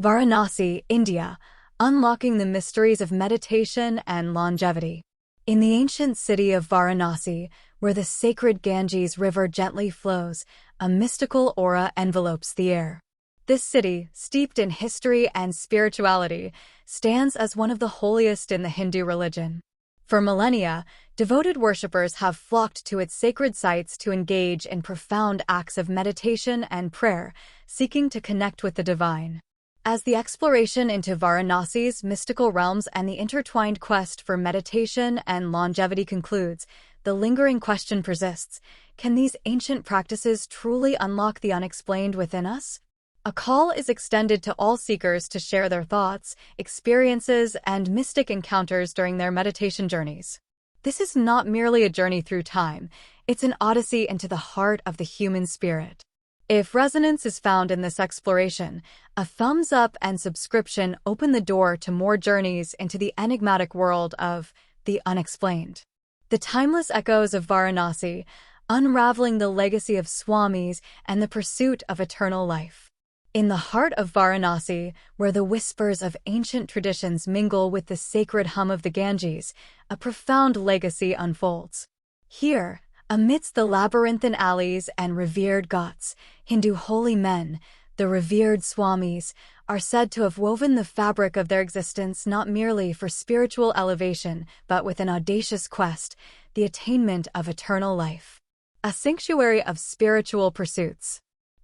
Varanasi, India, unlocking the mysteries of meditation and longevity. In the ancient city of Varanasi, where the sacred Ganges River gently flows, a mystical aura envelopes the air. This city, steeped in history and spirituality, stands as one of the holiest in the Hindu religion. For millennia, devoted worshippers have flocked to its sacred sites to engage in profound acts of meditation and prayer, seeking to connect with the divine. As the exploration into Varanasi's mystical realms and the intertwined quest for meditation and longevity concludes, the lingering question persists: can these ancient practices truly unlock the unexplained within us? A call is extended to all seekers to share their thoughts, experiences, and mystic encounters during their meditation journeys. This is not merely a journey through time, it's an odyssey into the heart of the human spirit. If resonance is found in this exploration, a thumbs up and subscription open the door to more journeys into the enigmatic world of the unexplained. The timeless echoes of Varanasi, unraveling the legacy of Swamis and the pursuit of eternal life. In the heart of Varanasi, where the whispers of ancient traditions mingle with the sacred hum of the Ganges, a profound legacy unfolds. Here, amidst the labyrinthine alleys and revered ghats, Hindu holy men, the revered Swamis, are said to have woven the fabric of their existence not merely for spiritual elevation, but with an audacious quest, the attainment of eternal life. A sanctuary of spiritual pursuits.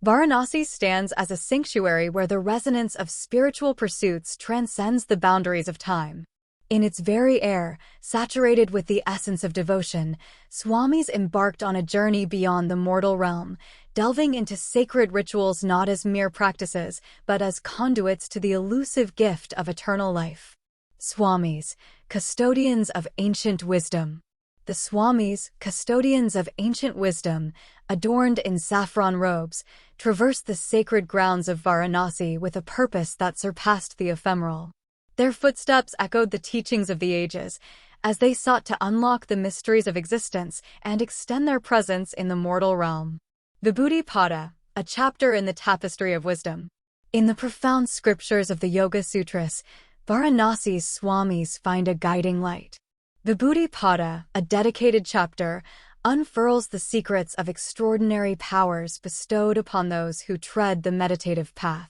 Varanasi stands as a sanctuary where the resonance of spiritual pursuits transcends the boundaries of time. In its very air, saturated with the essence of devotion, Swamis embarked on a journey beyond the mortal realm, delving into sacred rituals not as mere practices, but as conduits to the elusive gift of eternal life. Swamis, custodians of ancient wisdom. The Swamis, custodians of ancient wisdom, adorned in saffron robes, traversed the sacred grounds of Varanasi with a purpose that surpassed the ephemeral. Their footsteps echoed the teachings of the ages, as they sought to unlock the mysteries of existence and extend their presence in the mortal realm. Vibhuti Pada, a chapter in the tapestry of wisdom. In the profound scriptures of the Yoga Sutras, Varanasi's Swamis find a guiding light. Vibhuti Pada, a dedicated chapter, unfurls the secrets of extraordinary powers bestowed upon those who tread the meditative path.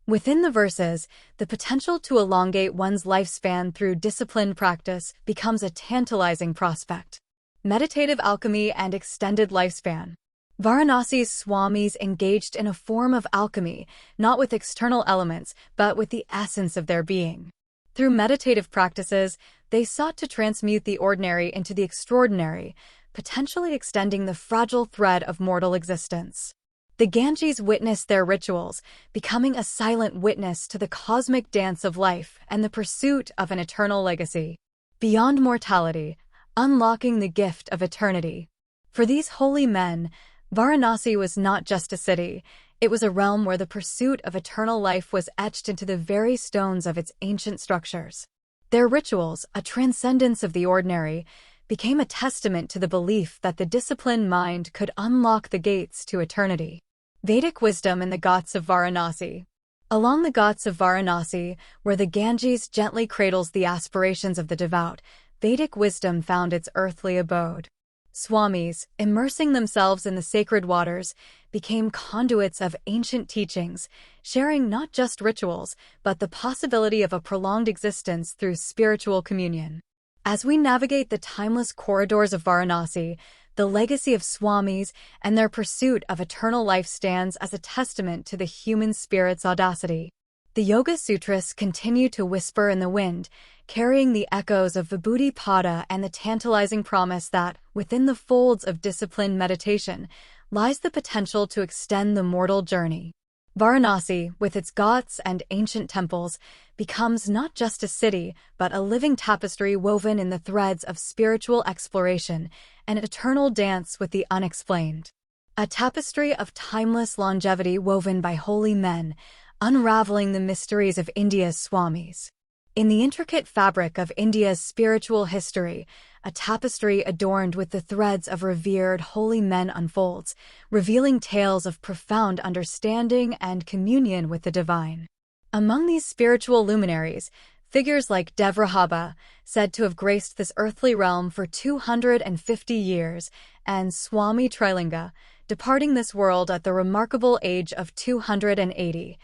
Within the verses, the potential to elongate one's lifespan through disciplined practice becomes a tantalizing prospect. Meditative alchemy and extended lifespan. Varanasi's Swamis engaged in a form of alchemy, not with external elements, but with the essence of their being. Through meditative practices, they sought to transmute the ordinary into the extraordinary, potentially extending the fragile thread of mortal existence. The Ganges witnessed their rituals, becoming a silent witness to the cosmic dance of life and the pursuit of an eternal legacy. Beyond mortality, unlocking the gift of eternity. For these holy men, Varanasi was not just a city, it was a realm where the pursuit of eternal life was etched into the very stones of its ancient structures. Their rituals, a transcendence of the ordinary, became a testament to the belief that the disciplined mind could unlock the gates to eternity. Vedic wisdom in the Ghats of Varanasi. Along the Ghats of Varanasi, where the Ganges gently cradles the aspirations of the devout, Vedic wisdom found its earthly abode. Swamis, immersing themselves in the sacred waters, became conduits of ancient teachings, sharing not just rituals, but the possibility of a prolonged existence through spiritual communion. As we navigate the timeless corridors of Varanasi, the legacy of Swamis and their pursuit of eternal life stands as a testament to the human spirit's audacity. The Yoga Sutras continue to whisper in the wind, carrying the echoes of Vibhuti Pada and the tantalizing promise that, within the folds of disciplined meditation, lies the potential to extend the mortal journey. Varanasi, with its ghats and ancient temples, becomes not just a city, but a living tapestry woven in the threads of spiritual exploration, an eternal dance with the unexplained. A tapestry of timeless longevity woven by holy men, unraveling the mysteries of India's Swamis. In the intricate fabric of India's spiritual history, a tapestry adorned with the threads of revered holy men unfolds, revealing tales of profound understanding and communion with the divine. Among these spiritual luminaries, figures like Devrahaba, said to have graced this earthly realm for 250 years, and Swami Trilinga, departing this world at the remarkable age of 280,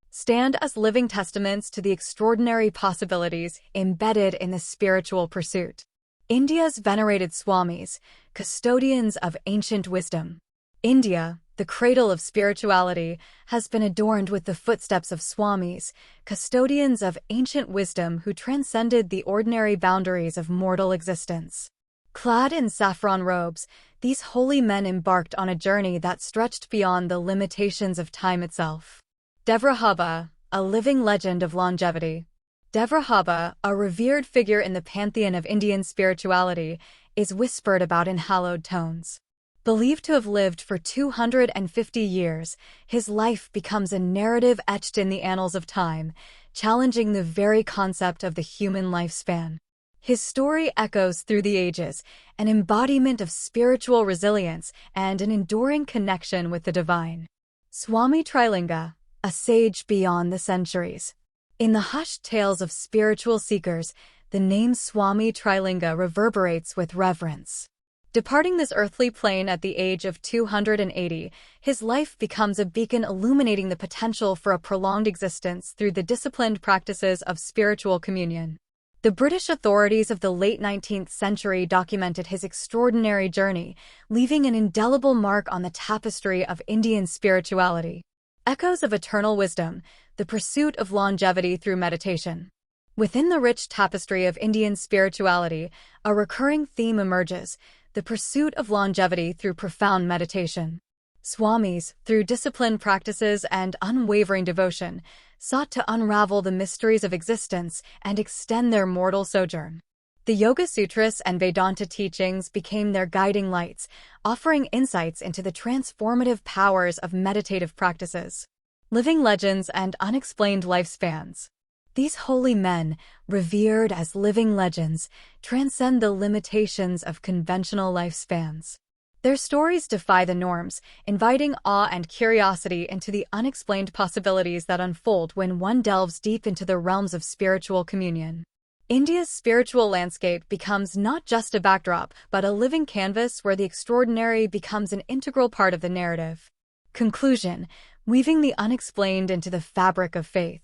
stand as living testaments to the extraordinary possibilities embedded in the spiritual pursuit. India's venerated Swamis, custodians of ancient wisdom. India, the cradle of spirituality, has been adorned with the footsteps of Swamis, custodians of ancient wisdom who transcended the ordinary boundaries of mortal existence. Clad in saffron robes, these holy men embarked on a journey that stretched beyond the limitations of time itself. Devrahaba, a living legend of longevity. Devrahaba, a revered figure in the pantheon of Indian spirituality, is whispered about in hallowed tones. Believed to have lived for 250 years, his life becomes a narrative etched in the annals of time, challenging the very concept of the human lifespan. His story echoes through the ages, an embodiment of spiritual resilience and an enduring connection with the divine. Swami Trilinga, a sage beyond the centuries. In the hushed tales of spiritual seekers, the name Swami Trilinga reverberates with reverence. Departing this earthly plane at the age of 280, his life becomes a beacon illuminating the potential for a prolonged existence through the disciplined practices of spiritual communion. The British authorities of the late 19th century documented his extraordinary journey, leaving an indelible mark on the tapestry of Indian spirituality. Echoes of eternal wisdom, the pursuit of longevity through meditation. Within the rich tapestry of Indian spirituality, a recurring theme emerges: the pursuit of longevity through profound meditation. Swamis, through disciplined practices and unwavering devotion, sought to unravel the mysteries of existence and extend their mortal sojourn. The Yoga Sutras and Vedanta teachings became their guiding lights, offering insights into the transformative powers of meditative practices. Living legends and unexplained lifespans. These holy men, revered as living legends, transcend the limitations of conventional lifespans. Their stories defy the norms, inviting awe and curiosity into the unexplained possibilities that unfold when one delves deep into the realms of spiritual communion. India's spiritual landscape becomes not just a backdrop, but a living canvas where the extraordinary becomes an integral part of the narrative. Conclusion: weaving the unexplained into the fabric of faith.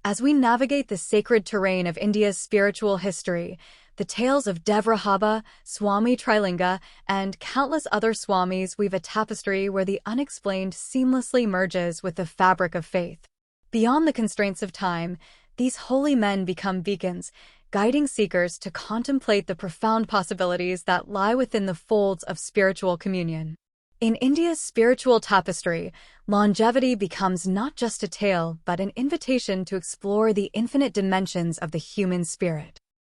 As we navigate the sacred terrain of India's spiritual history, the tales of Devrahaba, Swami Trilinga, and countless other Swamis weave a tapestry where the unexplained seamlessly merges with the fabric of faith. Beyond the constraints of time, these holy men become beacons, guiding seekers to contemplate the profound possibilities that lie within the folds of spiritual communion. In India's spiritual tapestry, longevity becomes not just a tale but an invitation to explore the infinite dimensions of the human spirit.